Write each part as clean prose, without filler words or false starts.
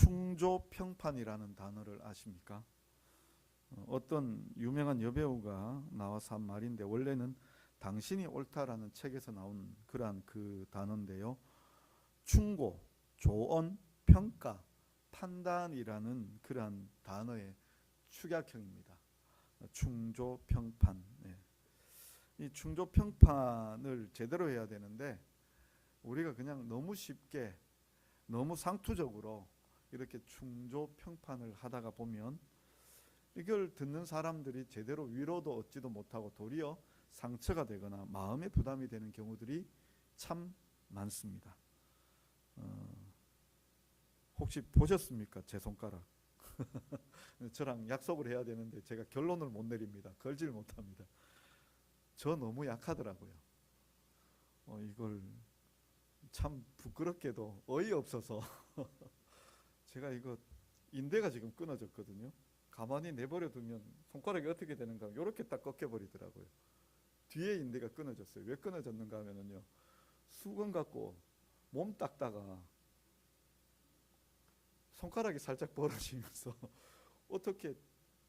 충조평판이라는 단어를 아십니까? 어떤 유명한 여배우가 나와서 한 말인데 원래는 당신이 옳다라는 책에서 나온 그러한 그 단어인데요. 충고, 조언, 평가, 판단이라는 그러한 단어의 축약형입니다. 충조평판. 네. 이 충조평판을 제대로 해야 되는데 우리가 그냥 너무 쉽게 너무 상투적으로 이렇게 충조평판을 하다가 보면 이걸 듣는 사람들이 제대로 위로도 얻지도 못하고 도리어 상처가 되거나 마음의 부담이 되는 경우들이 참 많습니다. 혹시 보셨습니까? 제 손가락. 저랑 약속을 해야 되는데 제가 결론을 못 내립니다. 걸질 못합니다. 저 너무 약하더라고요. 이걸 참 부끄럽게도 어이없어서 제가 이거 인대가 지금 끊어졌거든요. 가만히 내버려 두면 손가락이 어떻게 되는가 이렇게 딱 꺾여버리더라고요. 뒤에 인대가 끊어졌어요. 왜 끊어졌는가 하면요, 수건 갖고 몸 닦다가 손가락이 살짝 벌어지면서 어떻게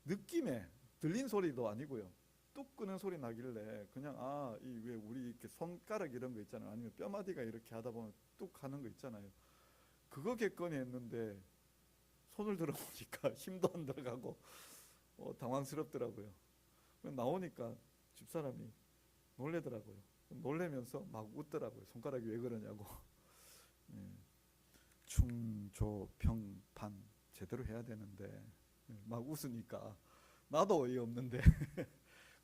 느낌에 들린 소리도 아니고요, 뚝 끄는 소리 나길래 그냥 이 왜 우리 이렇게 손가락 이런 거 있잖아요, 아니면 뼈마디가 이렇게 하다 보면 뚝 하는 거 있잖아요, 그거겠거니 했는데 손을 들어보니까 힘도 안 들어가고 당황스럽더라고요. 나오니까 집사람이 놀래더라고요. 놀래면서 막 웃더라고요. 손가락이 왜 그러냐고. 충조평판 제대로 해야 되는데 막 웃으니까 나도 어이없는데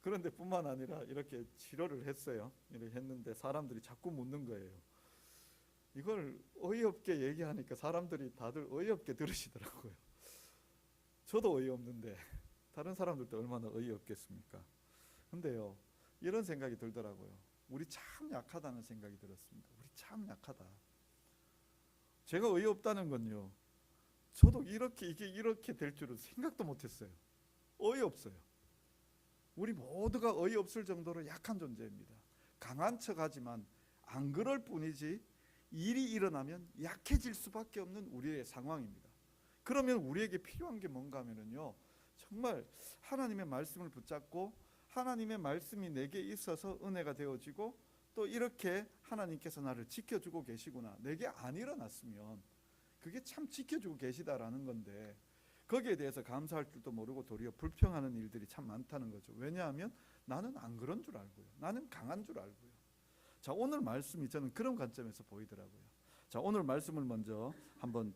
그런데 뿐만 아니라 이렇게 치료를 했어요. 이렇게 했는데 사람들이 자꾸 묻는 거예요. 이걸 어이없게 얘기하니까 사람들이 다들 어이없게 들으시더라고요. 저도 어이없는데 다른 사람들도 얼마나 어이없겠습니까? 근데요, 이런 생각이 들더라고요. 우리 참 약하다는 생각이 들었습니다. 우리 참 약하다. 제가 어이없다는 건요, 저도 이게 이렇게 될 줄은 생각도 못했어요. 어이없어요. 우리 모두가 어이없을 정도로 약한 존재입니다. 강한 척하지만 안 그럴 뿐이지 일이 일어나면 약해질 수밖에 없는 우리의 상황입니다. 그러면 우리에게 필요한 게 뭔가 하면요, 정말 하나님의 말씀을 붙잡고 하나님의 말씀이 내게 있어서 은혜가 되어지고 또 이렇게 하나님께서 나를 지켜주고 계시구나, 내게 안 일어났으면 그게 참 지켜주고 계시다라는 건데 거기에 대해서 감사할 줄도 모르고 도리어 불평하는 일들이 참 많다는 거죠. 왜냐하면 나는 안 그런 줄 알고요, 나는 강한 줄 알고요. 자, 오늘 말씀이 저는 그런 관점에서 보이더라고요. 자, 오늘 말씀을 먼저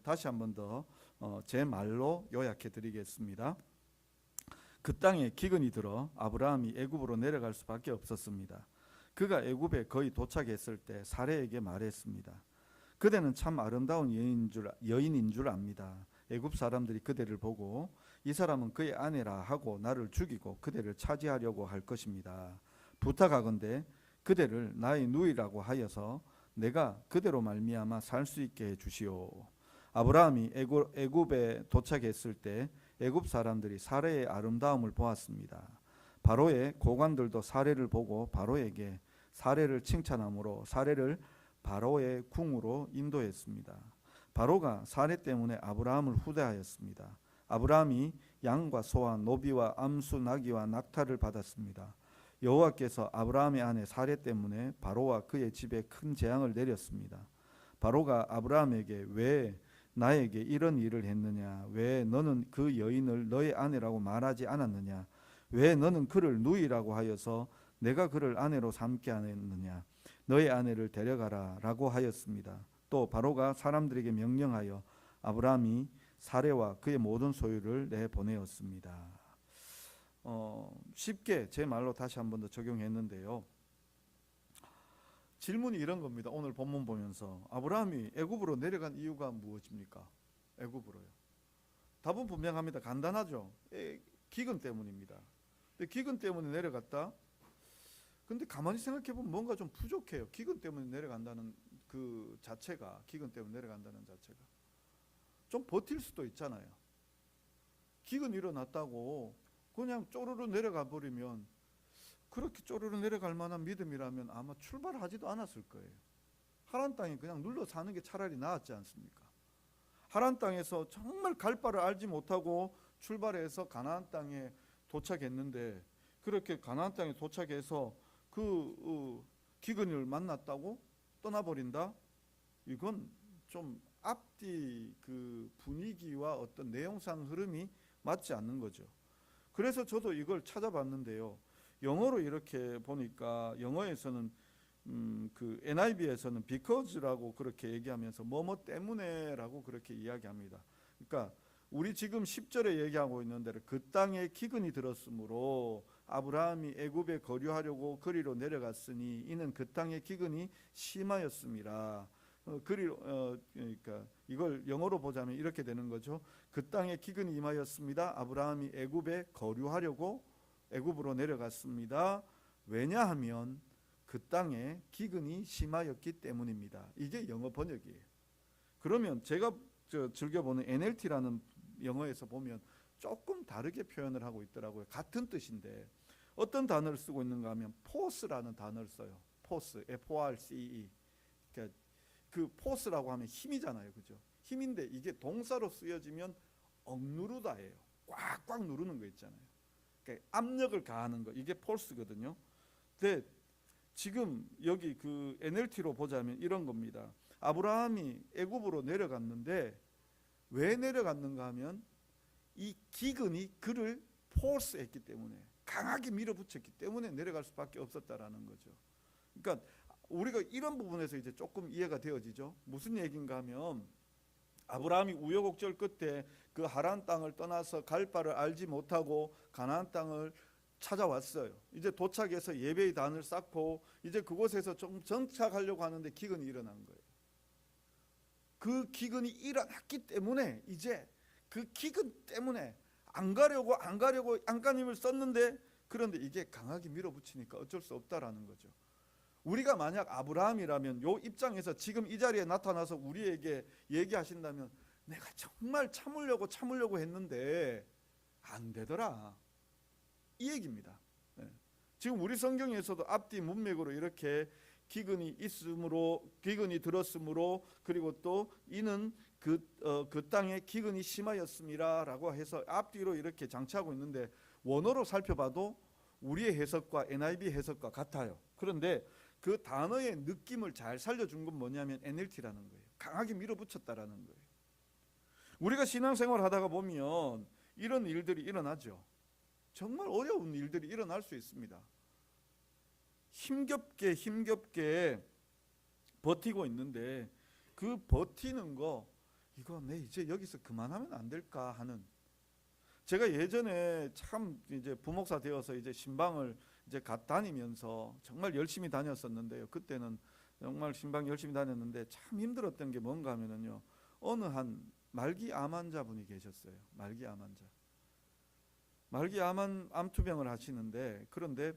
다시 한번 더 제 말로 요약해 드리겠습니다. 그 땅에 기근이 들어 아브라함이 애굽으로 내려갈 수밖에 없었습니다. 그가 애굽에 거의 도착했을 때 사레에게 말했습니다. 그대는 참 아름다운 여인인 줄 압니다. 애굽 사람들이 그대를 보고 이 사람은 그의 아내라 하고 나를 죽이고 그대를 차지하려고 할 것입니다. 부탁하건대 그대를 나의 누이라고 하여서 내가 그대로 말미암아 살 수 있게 해 주시오. 아브라함이 애굽에 도착했을 때 애굽 사람들이 사레의 아름다움을 보았습니다. 바로의 고관들도 사레를 보고 바로에게 사레를 칭찬함으로 사레를 바로의 궁으로 인도했습니다. 바로가 사레 때문에 아브라함을 후대하였습니다. 아브라함이 양과 소와 노비와 암수 나귀와 낙타를 받았습니다. 여호와께서 아브라함의 아내 사레 때문에 바로와 그의 집에 큰 재앙을 내렸습니다. 바로가 아브라함에게 왜 나에게 이런 일을 했느냐? 왜 너는 그 여인을 너의 아내라고 말하지 않았느냐? 왜 너는 그를 누이라고 하여서 내가 그를 아내로 삼게 하였느냐? 너의 아내를 데려가라 라고 하였습니다. 또 바로가 사람들에게 명령하여 아브라함이 사레와 그의 모든 소유를 내보내었습니다. 쉽게 제 말로 다시 한 번 더 적용했는데요, 질문이 이런 겁니다. 오늘 본문 보면서 아브라함이 애굽으로 내려간 이유가 무엇입니까? 애굽으로요. 답은 분명합니다. 간단하죠. 기근 때문입니다. 근데 기근 때문에 내려갔다? 근데 가만히 생각해보면 뭔가 좀 부족해요. 기근 때문에 내려간다는 그 자체가, 기근 때문에 내려간다는 자체가 좀 버틸 수도 있잖아요. 기근 일어났다고 그냥 쪼르르 내려가 버리면, 그렇게 쪼르르 내려갈 만한 믿음이라면 아마 출발하지도 않았을 거예요. 하란 땅에 그냥 눌러 사는 게 차라리 나았지 않습니까? 하란 땅에서 정말 갈 바를 알지 못하고 출발해서 가나안 땅에 도착했는데, 그렇게 가나안 땅에 도착해서 기근을 만났다고 떠나버린다? 이건 좀 앞뒤 그 분위기와 어떤 내용상 흐름이 맞지 않는 거죠. 그래서 저도 이걸 찾아봤는데요. 영어로 이렇게 보니까 영어에서는 그 NIV에서는 because라고 그렇게 얘기하면서 뭐뭐 때문에라고 그렇게 이야기합니다. 그러니까 우리 지금 10절에 얘기하고 있는 대로 그 땅에 기근이 들었으므로 아브라함이 애굽에 거류하려고 그리로 내려갔으니 이는 그 땅의 기근이 심하였습니다. 그러니까 이걸 영어로 보자면 이렇게 되는 거죠. 그 땅에 기근이 임하였습니다. 아브라함이 애굽에 거류하려고 애굽으로 내려갔습니다. 왜냐하면 그 땅에 기근이 심하였기 때문입니다. 이게 영어 번역이에요. 그러면 제가 즐겨보는 NLT라는 영어에서 보면 조금 다르게 표현을 하고 있더라고요. 같은 뜻인데 어떤 단어를 쓰고 있는가 하면 force라는 단어를 써요. force, F-O-R-C-E. 그러니까 그 force라고 하면 힘이잖아요, 그죠? 힘인데 이게 동사로 쓰여지면 억누르다예요. 꽉꽉 누르는 거 있잖아요. 그러니까 압력을 가하는 거, 이게 force거든요. 근데 지금 여기 그 NLT로 보자면 이런 겁니다. 아브라함이 애굽으로 내려갔는데 왜 내려갔는가 하면 이 기근이 그를 포스했기 때문에, 강하게 밀어붙였기 때문에 내려갈 수밖에 없었다라는 거죠. 그러니까 우리가 이런 부분에서 이제 조금 이해가 되어지죠. 무슨 얘기인가 하면 아브라함이 우여곡절 끝에 그 하란 땅을 떠나서 갈 바를 알지 못하고 가나안 땅을 찾아왔어요. 이제 도착해서 예배의 단을 쌓고 이제 그곳에서 좀 정착하려고 하는데 기근이 일어난 거예요. 그 기근이 일어났기 때문에 이제 그 기근 때문에 안 가려고 안간힘을 썼는데, 그런데 이게 강하게 밀어붙이니까 어쩔 수 없다라는 거죠. 우리가 만약 아브라함이라면 요 입장에서 지금 이 자리에 나타나서 우리에게 얘기하신다면 내가 정말 참으려고 했는데 안 되더라, 이 얘기입니다. 지금 우리 성경에서도 앞뒤 문맥으로 이렇게 기근이 들었으므로 그리고 또 이는 그 땅에 기근이 심하였음이라라고 해서 앞뒤로 이렇게 장치하고 있는데, 원어로 살펴봐도 우리의 해석과 NIV 해석과 같아요. 그런데 그 단어의 느낌을 잘 살려준 건 뭐냐면 NLT라는 거예요. 강하게 밀어붙였다라는 거예요. 우리가 신앙생활 하다가 보면 이런 일들이 일어나죠. 정말 어려운 일들이 일어날 수 있습니다. 힘겹게 버티고 있는데 그 버티는 거, 이거 내 이제 여기서 그만하면 안 될까 하는. 제가 예전에 참 이제 부목사 되어서 이제 신방을 이제 다니면서 정말 열심히 다녔었는데요. 그때는 정말 신방 열심히 다녔는데 참 힘들었던 게 뭔가 하면은요, 어느 한 말기 암 환자분이 계셨어요. 말기 암 환자. 말기 암투병을 하시는데, 그런데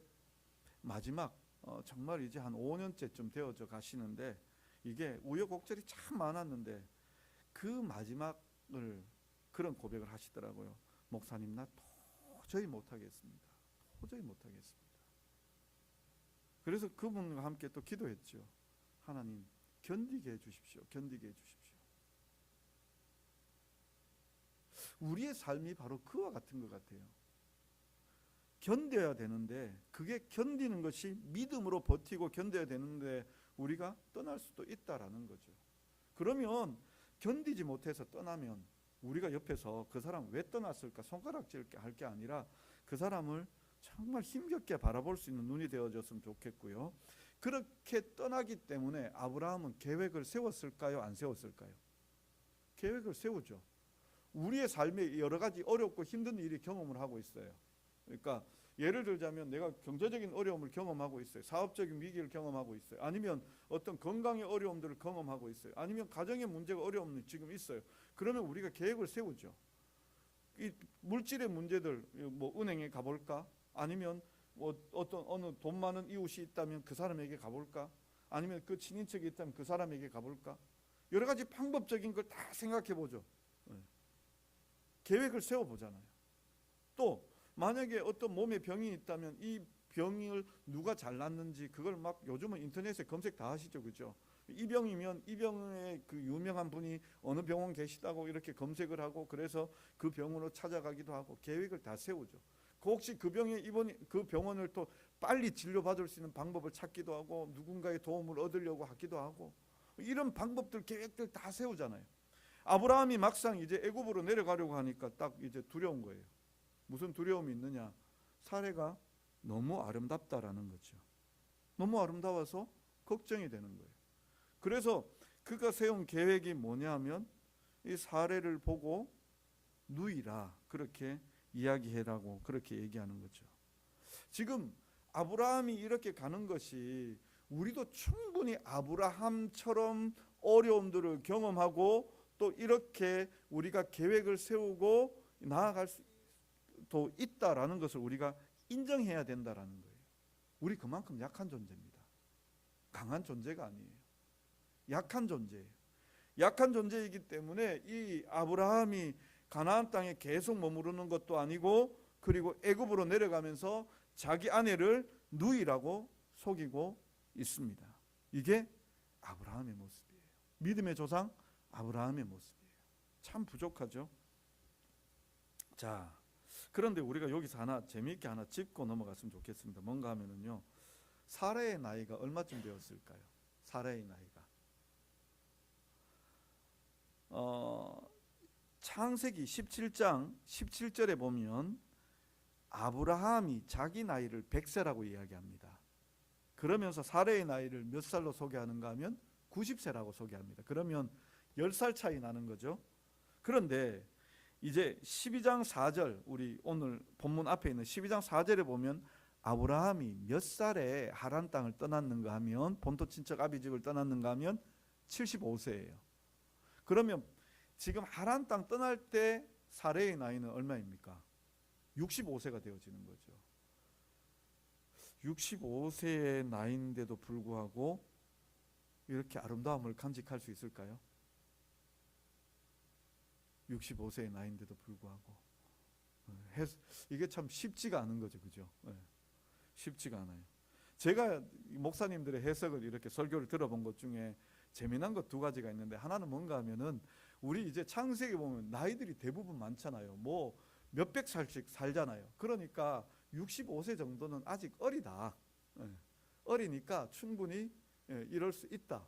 마지막 정말 이제 한 5년째쯤 되어져 가시는데, 이게 우여곡절이 참 많았는데 그 마지막을 그런 고백을 하시더라고요. 목사님, 나 도저히 못하겠습니다. 도저히 못하겠습니다. 그래서 그분과 함께 또 기도했죠. 하나님, 견디게 해주십시오. 견디게 해주십시오. 우리의 삶이 바로 그와 같은 것 같아요. 견뎌야 되는데, 그게 견디는 것이 믿음으로 버티고 견뎌야 되는데 우리가 떠날 수도 있다라는 거죠. 그러면 견디지 못해서 떠나면 우리가 옆에서 그 사람 왜 떠났을까 손가락질 할 게 아니라 그 사람을 정말 힘겹게 바라볼 수 있는 눈이 되어줬으면 좋겠고요. 그렇게 떠나기 때문에 아브라함은 계획을 세웠을까요? 안 세웠을까요? 계획을 세우죠. 우리의 삶에 여러 가지 어렵고 힘든 일이 경험을 하고 있어요. 그러니까 예를 들자면 내가 경제적인 어려움을 경험하고 있어요. 사업적인 위기를 경험하고 있어요. 아니면 어떤 건강의 어려움들을 경험하고 있어요. 아니면 가정의 문제가 어려움이 지금 있어요. 그러면 우리가 계획을 세우죠. 이 물질의 문제들, 뭐 은행에 가볼까? 아니면 뭐 어떤 어느 돈 많은 이웃이 있다면 그 사람에게 가볼까? 아니면 그 친인척이 있다면 그 사람에게 가볼까? 여러 가지 방법적인 걸 다 생각해 보죠. 계획을 세워보잖아요. 또 만약에 어떤 몸에 병이 있다면 이 병을 누가 잘났는지 그걸 막 요즘은 인터넷에 검색 다 하시죠, 그죠? 이 병이면 이 병의 그 유명한 분이 어느 병원 계시다고 이렇게 검색을 하고 그래서 그 병원으로 찾아가기도 하고 계획을 다 세우죠. 그 혹시 그 병에 입원 그 병원을 또 빨리 진료받을 수 있는 방법을 찾기도 하고 누군가의 도움을 얻으려고 하기도 하고 이런 방법들 계획들 다 세우잖아요. 아브라함이 막상 이제 애굽으로 내려가려고 하니까 딱 이제 두려운 거예요. 무슨 두려움이 있느냐? 사례가 너무 아름답다라는 거죠. 너무 아름다워서 걱정이 되는 거예요. 그래서 그가 세운 계획이 뭐냐면 이 사례를 보고 누이라 그렇게 이야기해라고 그렇게 얘기하는 거죠. 지금 아브라함이 이렇게 가는 것이 우리도 충분히 아브라함처럼 어려움들을 경험하고 또 이렇게 우리가 계획을 세우고 나아갈 수도 있다라는 것을 우리가 인정해야 된다라는 거예요. 우리 그만큼 약한 존재입니다. 강한 존재가 아니에요. 약한 존재예요. 약한 존재이기 때문에 이 아브라함이 가나안 땅에 계속 머무르는 것도 아니고 그리고 애굽으로 내려가면서 자기 아내를 누이라고 속이고 있습니다. 이게 아브라함의 모습이에요. 믿음의 조상 아브라함의 모습이에요. 참 부족하죠. 자, 그런데 우리가 여기서 하나 재미있게 하나 짚고 넘어갔으면 좋겠습니다. 뭔가 하면은요, 사라의 나이가 얼마쯤 되었을까요? 사라의 나이가 창세기 17장 17절에 보면 아브라함이 자기 나이를 100세라고 이야기합니다. 그러면서 사라의 나이를 몇 살로 소개하는가 하면 90세라고 소개합니다. 그러면 10살 차이 나는 거죠. 그런데 이제 12장 4절 우리 오늘 본문 앞에 있는 12장 4절에 보면 아브라함이 몇 살에 하란 땅을 떠났는가 하면 본토 친척 아비집을 떠났는가 하면 75세예요. 그러면 지금 하란 땅 떠날 때 사레의 나이는 얼마입니까? 65세가 되어지는 거죠. 65세의 나이인데도 불구하고 이렇게 아름다움을 간직할 수 있을까요? 65세의 나이인데도 불구하고 이게 참 쉽지가 않은 거죠, 그죠? 쉽지가 않아요. 제가 목사님들의 해석을 이렇게 설교를 들어본 것 중에 재미난 것 두 가지가 있는데 하나는 뭔가 하면은 우리 이제 창세기 보면 나이들이 대부분 많잖아요. 뭐 몇백 살씩 살잖아요. 그러니까 65세 정도는 아직 어리다. 어리니까 충분히 이럴 수 있다.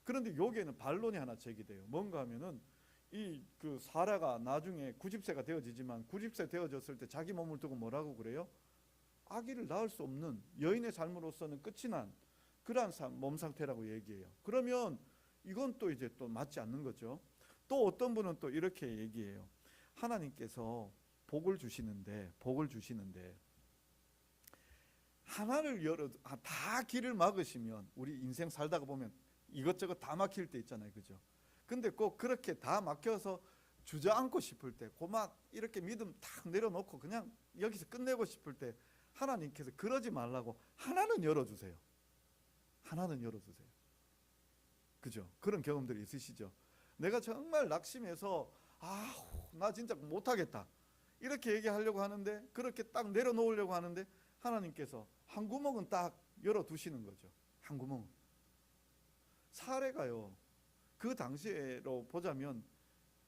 그런데 여기에는 반론이 하나 제기돼요. 뭔가 하면은 이 그 사라가 나중에 90세가 되어지지만 90세 되어졌을 때 자기 몸을 두고 뭐라고 그래요? 아기를 낳을 수 없는 여인의 삶으로서는 끝이 난 그러한 몸 상태라고 얘기해요. 그러면 이건 또 이제 또 맞지 않는 거죠. 또 어떤 분은 또 이렇게 얘기해요. 하나님께서 복을 주시는데 하나를 열어 다 길을 막으시면 우리 인생 살다가 보면 이것저것 다 막힐 때 있잖아요, 그죠? 근데 꼭 그렇게 다 막혀서 주저앉고 싶을 때, 고막 이렇게 믿음 탁 내려놓고 그냥 여기서 끝내고 싶을 때 하나님께서 그러지 말라고 하나는 열어주세요. 하나는 열어주세요. 그죠? 그런 경험들이 있으시죠? 내가 정말 낙심해서 나 진짜 못하겠다 이렇게 얘기하려고 하는데 그렇게 딱 내려놓으려고 하는데 하나님께서 한 구멍은 딱 열어두시는 거죠. 한 구멍. 사례가요, 그 당시로 보자면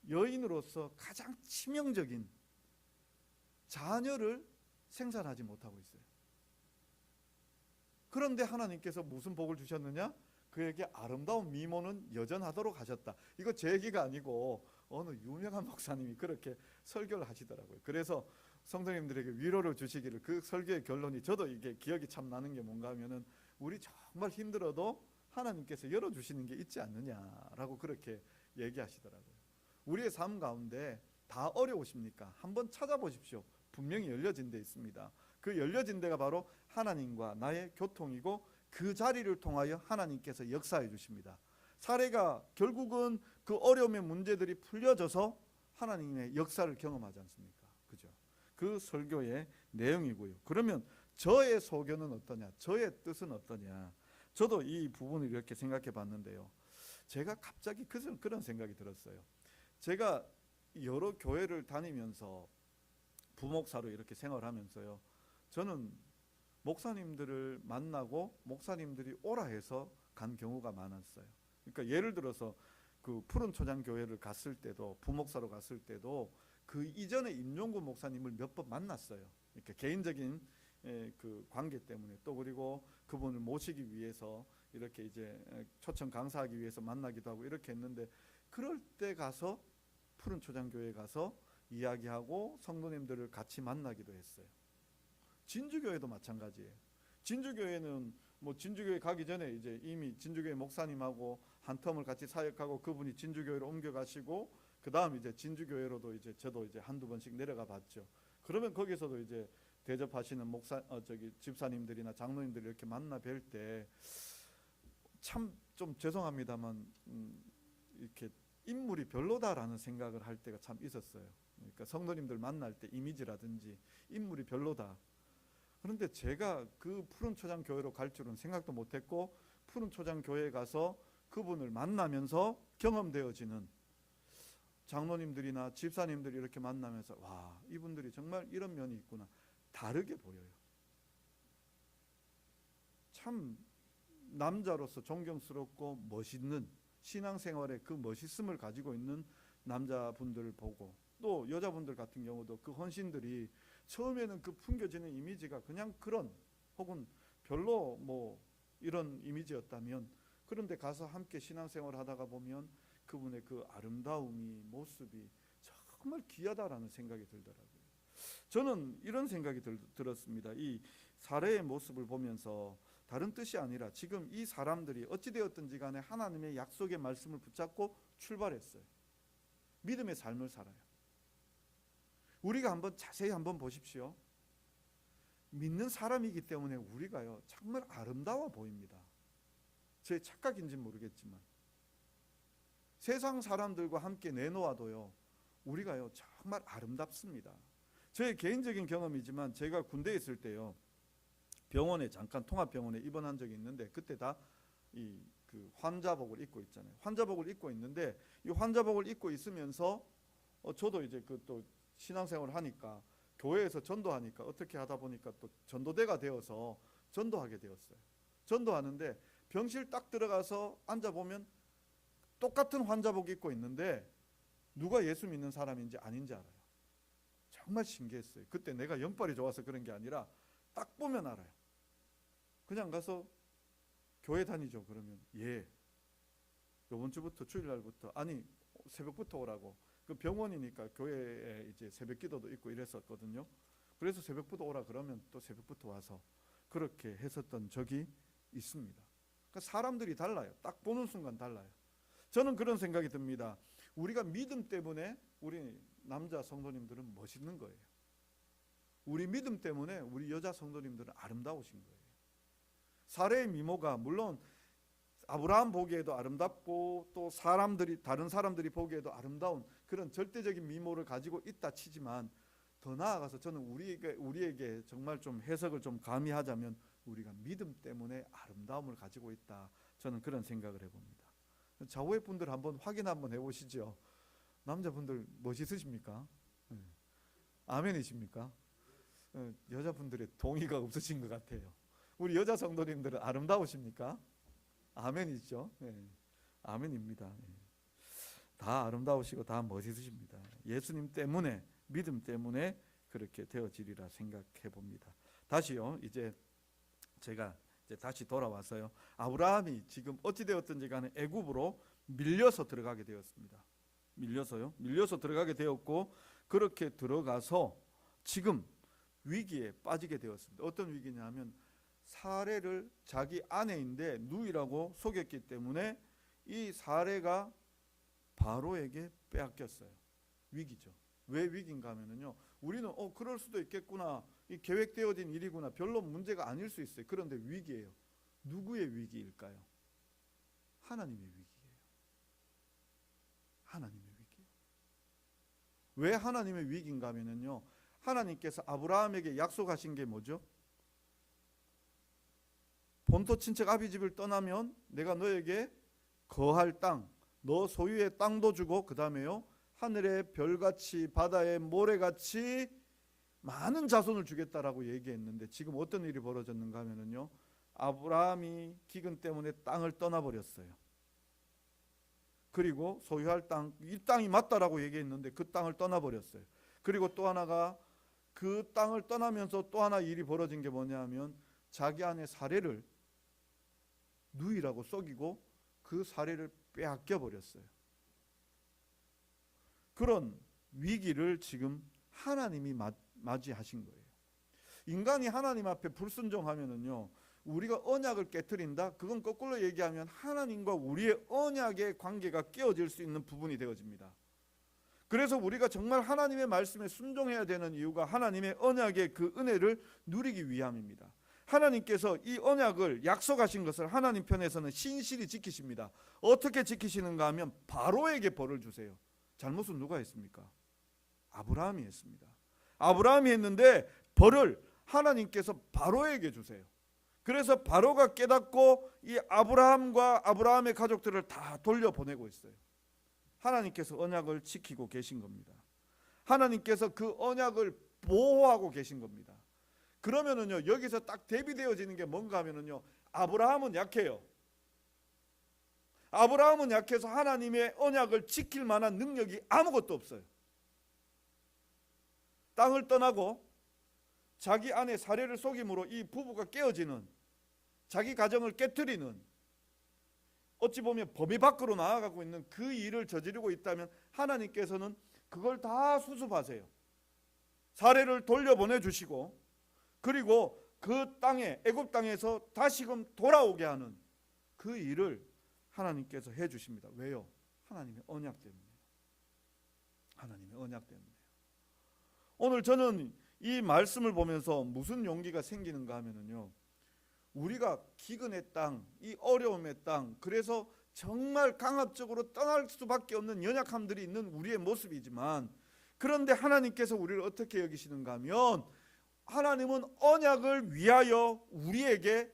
여인으로서 가장 치명적인 자녀를 생산하지 못하고 있어요. 그런데 하나님께서 무슨 복을 주셨느냐? 그에게 아름다운 미모는 여전하도록 하셨다. 이거 제 얘기가 아니고 어느 유명한 목사님이 그렇게 설교를 하시더라고요. 그래서 성도님들에게 위로를 주시기를, 그 설교의 결론이 저도 이게 기억이 참 나는 게 뭔가 하면은 우리 정말 힘들어도 하나님께서 열어주시는 게 있지 않느냐라고 그렇게 얘기하시더라고요. 우리의 삶 가운데 다 어려우십니까? 한번 찾아보십시오. 분명히 열려진 데 있습니다. 그 열려진 데가 바로 하나님과 나의 교통이고 그 자리를 통하여 하나님께서 역사해 주십니다. 사례가 결국은 그 어려움의 문제들이 풀려져서 하나님의 역사를 경험하지 않습니까? 그죠? 그 설교의 내용이고요. 그러면 저의 소견은 어떠냐? 저의 뜻은 어떠냐? 저도 이 부분을 이렇게 생각해 봤는데요. 제가 갑자기 그런 생각이 들었어요. 제가 여러 교회를 다니면서 부목사로 이렇게 생활하면서요, 저는 목사님들을 만나고 목사님들이 오라 해서 간 경우가 많았어요. 그러니까 예를 들어서 그 푸른 초장 교회를 갔을 때도, 부목사로 갔을 때도 그 이전에 임용구 목사님을 몇 번 만났어요. 그러니까 개인적인 그 관계 때문에, 또 그리고 그분을 모시기 위해서 이렇게 이제 초청 강사하기 위해서 만나기도 하고 이렇게 했는데, 그럴 때 가서 푸른 초장 교회에 가서 이야기하고 성도님들을 같이 만나기도 했어요. 진주교회도 마찬가지예요. 진주교회는 뭐 진주교회 가기 전에 이제 이미 진주교회 목사님하고 한 텀을 같이 사역하고 그분이 진주교회로 옮겨가시고, 그 다음 이제 진주교회로도 이제 저도 이제 한두 번씩 내려가 봤죠. 그러면 거기서도 이제 대접하시는 집사님들이나 장로님들이 이렇게 만나 뵐 때 참 좀 죄송합니다만 이렇게 인물이 별로다라는 생각을 할 때가 참 있었어요. 그러니까 성도님들 만날 때 이미지라든지 인물이 별로다. 그런데 제가 그 푸른 초장 교회로 갈 줄은 생각도 못했고, 푸른 초장 교회에 가서 그분을 만나면서 경험되어지는 장로님들이나 집사님들이 이렇게 만나면서, 와, 이분들이 정말 이런 면이 있구나, 다르게 보여요. 참 남자로서 존경스럽고 멋있는, 신앙생활의 그 멋있음을 가지고 있는 남자분들을 보고, 또 여자분들 같은 경우도 그 헌신들이 처음에는 그 풍겨지는 이미지가 그냥 그런, 혹은 별로 뭐 이런 이미지였다면, 그런데 가서 함께 신앙생활을 하다가 보면 그분의 그 아름다움이, 모습이 정말 귀하다라는 생각이 들더라고요. 저는 이런 생각이 들었습니다. 이 사례의 모습을 보면서 다른 뜻이 아니라 지금 이 사람들이 어찌되었든지 간에 하나님의 약속의 말씀을 붙잡고 출발했어요. 믿음의 삶을 살아요. 우리가 한번 자세히 한번 보십시오. 믿는 사람이기 때문에 우리가요 정말 아름다워 보입니다. 제 착각인지 모르겠지만 세상 사람들과 함께 내놓아도요 우리가요 정말 아름답습니다. 저의 개인적인 경험이지만 제가 군대에 있을 때요 병원에 잠깐 통합병원에 입원한 적이 있는데, 그때 다 이 그 환자복을 입고 있잖아요. 환자복을 입고 있는데, 이 환자복을 입고 있으면서 저도 이제 그 또 신앙생활을 하니까, 교회에서 전도하니까 어떻게 하다 보니까 또 전도대가 되어서 전도하게 되었어요. 전도하는데 병실 딱 들어가서 앉아보면 똑같은 환자복 입고 있는데 누가 예수 믿는 사람인지 아닌지 알아요. 정말 신기했어요. 그때 내가 영빨이 좋아서 그런 게 아니라 딱 보면 알아요. 그냥 가서 교회 다니죠. 그러면 예, 요번 주부터 주일날부터, 아니 새벽부터 오라고. 그 병원이니까 교회에 이제 새벽 기도도 있고 이랬었거든요. 그래서 새벽부터 오라 그러면 또 새벽부터 와서 그렇게 했었던 적이 있습니다. 그러니까 사람들이 달라요. 딱 보는 순간 달라요. 저는 그런 생각이 듭니다. 우리가 믿음 때문에 우리 남자 성도님들은 멋있는 거예요. 우리 믿음 때문에 우리 여자 성도님들은 아름다우신 거예요. 사레의 미모가 물론 아브라함 보기에도 아름답고, 또 다른 사람들이 보기에도 아름다운 그런 절대적인 미모를 가지고 있다 치지만, 더 나아가서 저는 우리에게 정말 좀 해석을 좀 가미하자면 우리가 믿음 때문에 아름다움을 가지고 있다, 저는 그런 생각을 해봅니다. 좌우의 분들 한번 확인 한번 해보시죠. 남자분들 멋있으십니까? 아멘이십니까? 여자분들의 동의가 없으신 것 같아요. 우리 여자 성도님들은 아름다우십니까? 아멘이죠. 네. 아멘입니다. 네. 다 아름다우시고 다 멋있으십니다. 예수님 때문에, 믿음 때문에 그렇게 되어지리라 생각해 봅니다. 다시요, 이제 제가 다시 돌아와서요, 아브라함이 지금 어찌 되었든지 간에 애굽으로 밀려서 들어가게 되었습니다. 밀려서 들어가게 되었고, 그렇게 들어가서 지금 위기에 빠지게 되었습니다. 어떤 위기냐면, 사례를 자기 아내인데 누이라고 속였기 때문에 이 사례가 바로에게 빼앗겼어요. 위기죠. 왜 위기인가 하면요, 우리는 그럴 수도 있겠구나, 이 계획되어진 일이구나, 별로 문제가 아닐 수 있어요. 그런데 위기예요. 누구의 위기일까요? 하나님의 위기예요. 하나님의 위기예요. 왜 하나님의 위기인가 하면요, 하나님께서 아브라함에게 약속하신 게 뭐죠? 본토 친척 아비집을 떠나면 내가 너에게 거할 땅, 너 소유의 땅도 주고, 그 다음에요 하늘의 별같이 바다의 모래같이 많은 자손을 주겠다라고 얘기했는데 지금 어떤 일이 벌어졌는가 하면요, 아브라함이 기근 때문에 땅을 떠나버렸어요. 그리고 소유할 땅, 이 땅이 맞다라고 얘기했는데 그 땅을 떠나버렸어요. 그리고 또 하나가 그 땅을 떠나면서 또 하나 일이 벌어진 게 뭐냐 하면 자기 아내 사례를 누이라고 속이고 그 사례를 빼앗겨 버렸어요. 그런 위기를 지금 하나님이 맞이하신 거예요. 인간이 하나님 앞에 불순종하면은요, 우리가 언약을 깨트린다? 그건 거꾸로 얘기하면 하나님과 우리의 언약의 관계가 깨어질 수 있는 부분이 되어집니다. 그래서 우리가 정말 하나님의 말씀에 순종해야 되는 이유가 하나님의 언약의 그 은혜를 누리기 위함입니다. 하나님께서 이 언약을 약속하신 것을 하나님 편에서는 신실히 지키십니다. 어떻게 지키시는가 하면 바로에게 벌을 주세요. 잘못은 누가 했습니까? 아브라함이 했습니다. 아브라함이 했는데 벌을 하나님께서 바로에게 주세요. 그래서 바로가 깨닫고 이 아브라함과 아브라함의 가족들을 다 돌려보내고 있어요. 하나님께서 언약을 지키고 계신 겁니다. 하나님께서 그 언약을 보호하고 계신 겁니다. 그러면은요, 여기서 딱 대비되어지는 게 뭔가 하면은요, 아브라함은 약해요. 아브라함은 약해서 하나님의 언약을 지킬 만한 능력이 아무것도 없어요. 땅을 떠나고 자기 아내 사례를 속임으로 이 부부가 깨어지는, 자기 가정을 깨트리는, 어찌 보면 범위 밖으로 나아가고 있는 그 일을 저지르고 있다면 하나님께서는 그걸 다 수습하세요. 사례를 돌려보내 주시고, 그리고 그 땅에, 애굽 땅에서 다시금 돌아오게 하는 그 일을 하나님께서 해 주십니다. 왜요? 하나님의 언약 때문에. 하나님의 언약 때문에. 오늘 저는 이 말씀을 보면서 무슨 용기가 생기는가 하면은요, 우리가 기근의 땅, 이 어려움의 땅, 그래서 정말 강압적으로 떠날 수밖에 없는 연약함들이 있는 우리의 모습이지만, 그런데 하나님께서 우리를 어떻게 여기시는가 하면 하나님은 언약을 위하여 우리에게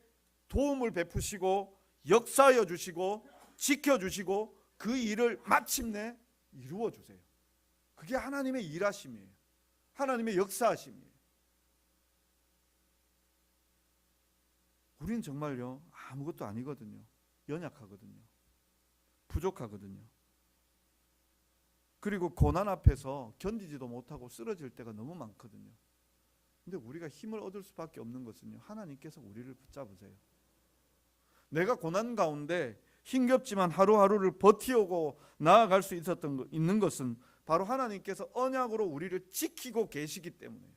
도움을 베푸시고 역사하여 주시고 지켜주시고 그 일을 마침내 이루어 주세요. 그게 하나님의 일하심이에요. 하나님의 역사하심이에요. 우린 정말요, 아무것도 아니거든요. 연약하거든요. 부족하거든요. 그리고 고난 앞에서 견디지도 못하고 쓰러질 때가 너무 많거든요. 근데 우리가 힘을 얻을 수밖에 없는 것은요, 하나님께서 우리를 붙잡으세요. 내가 고난 가운데 힘겹지만 하루하루를 버티고 나아갈 수 있는 것은 바로 하나님께서 언약으로 우리를 지키고 계시기 때문에요.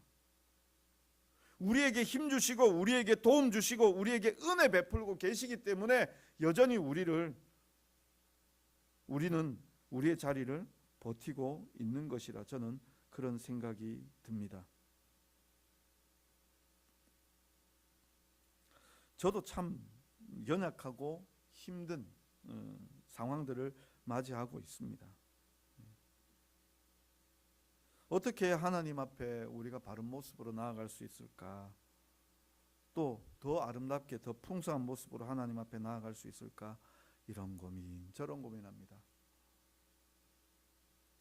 우리에게 힘 주시고 우리에게 도움 주시고 우리에게 은혜 베풀고 계시기 때문에 여전히 우리는 우리의 자리를 버티고 있는 것이라 저는 그런 생각이 듭니다. 저도 참 연약하고 힘든 상황들을 맞이하고 있습니다. 어떻게 하나님 앞에 우리가 바른 모습으로 나아갈 수 있을까? 또 더 아름답게 더 풍성한 모습으로 하나님 앞에 나아갈 수 있을까? 이런 고민 저런 고민합니다.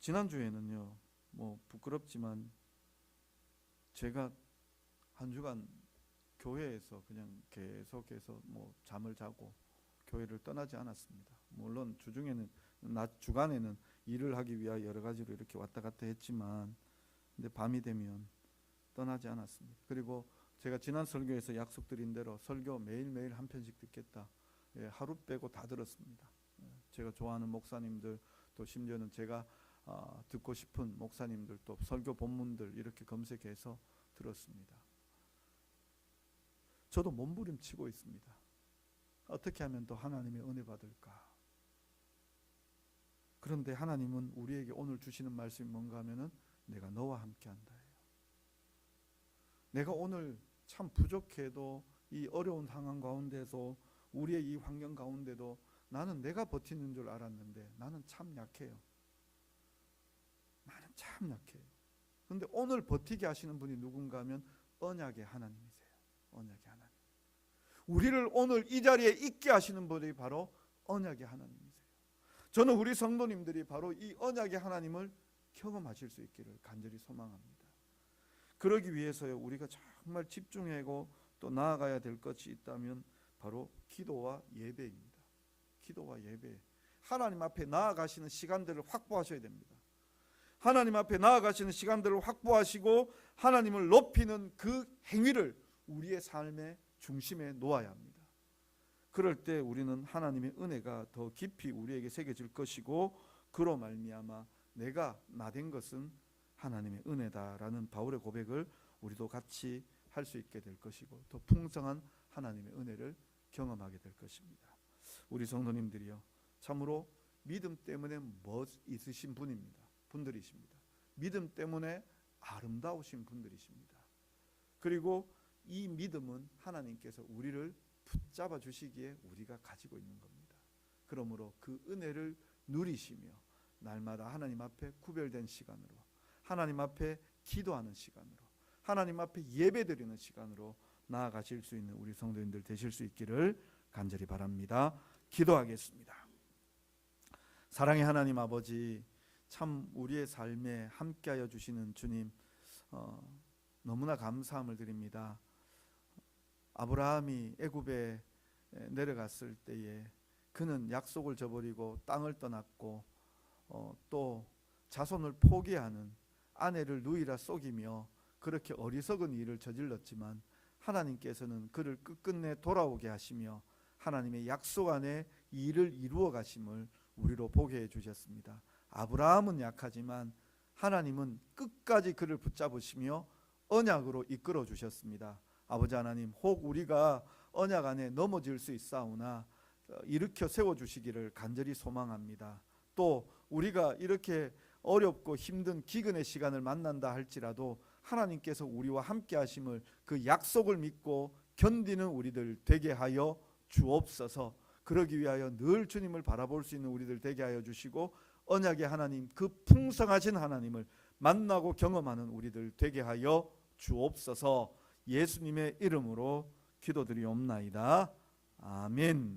지난주에는요, 뭐 부끄럽지만 제가 한 주간 교회에서 그냥 계속해서 뭐 잠을 자고 교회를 떠나지 않았습니다. 물론 주중에는, 낮 주간에는 일을 하기 위하여 여러 가지로 이렇게 왔다 갔다 했지만, 근데 밤이 되면 떠나지 않았습니다. 그리고 제가 지난 설교에서 약속드린 대로 설교 매일매일 한 편씩 듣겠다. 하루 빼고 다 들었습니다. 제가 좋아하는 목사님들, 또 심지어는 제가 듣고 싶은 목사님들, 또 설교 본문들 이렇게 검색해서 들었습니다. 저도 몸부림치고 있습니다. 어떻게 하면 더 하나님의 은혜 받을까? 그런데 하나님은 우리에게 오늘 주시는 말씀이 뭔가 하면은 내가 너와 함께 한다 해요. 내가 오늘 참 부족해도 이 어려운 상황 가운데서 우리의 이 환경 가운데도 나는 내가 버티는 줄 알았는데 나는 참 약해요. 나는 참 약해요. 그런데 오늘 버티게 하시는 분이 누군가 하면 언약의 하나님이세요. 언약의 하나님. 우리를 오늘 이 자리에 있게 하시는 분이 바로 언약의 하나님이세요. 저는 우리 성도님들이 바로 이 언약의 하나님을 경험하실 수 있기를 간절히 소망합니다. 그러기 위해서요, 우리가 정말 집중하고 또 나아가야 될 것이 있다면 바로 기도와 예배입니다. 기도와 예배. 하나님 앞에 나아가시는 시간들을 확보하셔야 됩니다. 하나님 앞에 나아가시는 시간들을 확보하시고 하나님을 높이는 그 행위를 우리의 삶의 중심에 놓아야 합니다. 그럴 때 우리는 하나님의 은혜가 더 깊이 우리에게 새겨질 것이고, 그로 말미암아 내가 나된 것은 하나님의 은혜다라는 바울의 고백을 우리도 같이 할 수 있게 될 것이고, 더 풍성한 하나님의 은혜를 경험하게 될 것입니다. 우리 성도님들이요, 참으로 믿음 때문에 멋있으신 분들이십니다. 믿음 때문에 아름다우신 분들이십니다. 그리고 이 믿음은 하나님께서 우리를 붙잡아 주시기에 우리가 가지고 있는 겁니다. 그러므로 그 은혜를 누리시며 날마다 하나님 앞에 구별된 시간으로, 하나님 앞에 기도하는 시간으로, 하나님 앞에 예배드리는 시간으로 나아가실 수 있는 우리 성도님들 되실 수 있기를 간절히 바랍니다. 기도하겠습니다. 사랑의 하나님 아버지, 참 우리의 삶에 함께하여 주시는 주님, 너무나 감사함을 드립니다. 아브라함이 애굽에 내려갔을 때에 그는 약속을 저버리고 땅을 떠났고, 또 자손을 포기하는 아내를 누이라 속이며 그렇게 어리석은 일을 저질렀지만 하나님께서는 그를 끝끝내 돌아오게 하시며 하나님의 약속 안에 이 일을 이루어 가심을 우리로 보게 해 주셨습니다. 아브라함은 약하지만 하나님은 끝까지 그를 붙잡으시며 언약으로 이끌어 주셨습니다. 아버지 하나님, 혹 우리가 언약 안에 넘어질 수 있사오나 일으켜 세워주시기를 간절히 소망합니다. 또 우리가 이렇게 어렵고 힘든 기근의 시간을 만난다 할지라도 하나님께서 우리와 함께 하심을, 그 약속을 믿고 견디는 우리들 되게 하여 주옵소서. 그러기 위하여 늘 주님을 바라볼 수 있는 우리들 되게 하여 주시고, 언약의 하나님, 그 풍성하신 하나님을 만나고 경험하는 우리들 되게 하여 주옵소서. 예수님의 이름으로 기도드리옵나이다. 아멘.